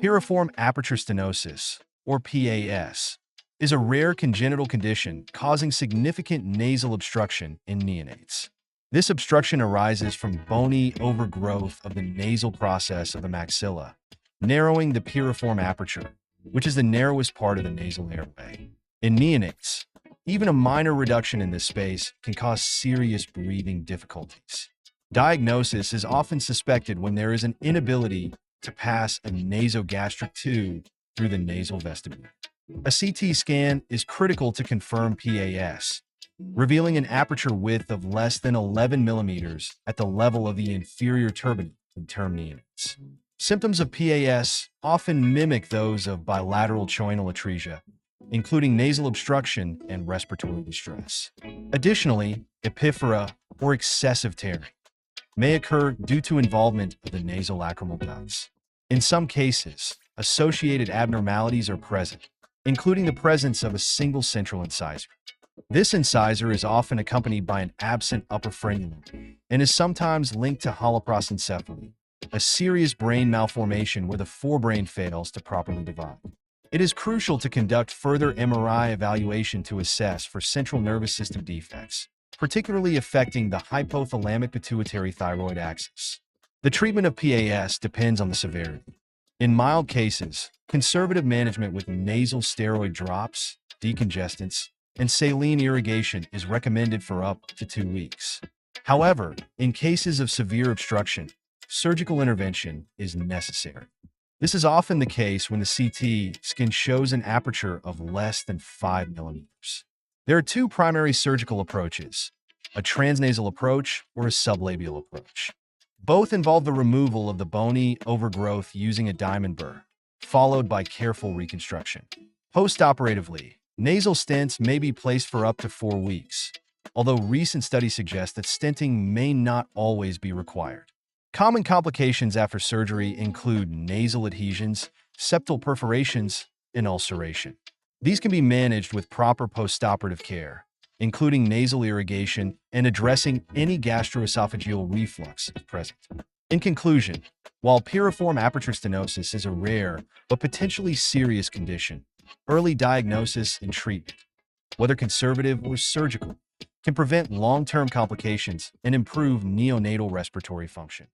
Piriform Aperture Stenosis, or PAS, is a rare congenital condition causing significant nasal obstruction in neonates. This obstruction arises from bony overgrowth of the nasal process of the maxilla, narrowing the piriform aperture, which is the narrowest part of the nasal airway. In neonates, even a minor reduction in this space can cause serious breathing difficulties. Diagnosis is often suspected when there is an inability to pass a nasogastric tube through the nasal vestibule. A CT scan is critical to confirm PAS, revealing an aperture width of less than 11 millimeters at the level of the inferior turbinate in term neonates. Symptoms of PAS often mimic those of bilateral choanal atresia, including nasal obstruction and respiratory distress. Additionally, epiphora, or excessive tearing, may occur due to involvement of the nasolacrimal ducts. In some cases, associated abnormalities are present, including the presence of a single central incisor. This incisor is often accompanied by an absent upper frenulum and is sometimes linked to holoprosencephaly, a serious brain malformation where the forebrain fails to properly divide. It is crucial to conduct further MRI evaluation to assess for central nervous system defects, particularly affecting the hypothalamic pituitary thyroid axis. The treatment of PAS depends on the severity. In mild cases, conservative management with nasal steroid drops, decongestants, and saline irrigation is recommended for up to 2 weeks. However, in cases of severe obstruction, surgical intervention is necessary. This is often the case when the CT scan shows an aperture of less than 5 millimeters. There are 2 primary surgical approaches, a transnasal approach or a sublabial approach. Both involve the removal of the bony overgrowth using a diamond burr, followed by careful reconstruction. Postoperatively, nasal stents may be placed for up to 4 weeks, although recent studies suggest that stenting may not always be required. Common complications after surgery include nasal adhesions, septal perforations, and ulceration. These can be managed with proper postoperative care, including nasal irrigation and addressing any gastroesophageal reflux if present. In conclusion, while piriform aperture stenosis is a rare but potentially serious condition, early diagnosis and treatment, whether conservative or surgical, can prevent long-term complications and improve neonatal respiratory function.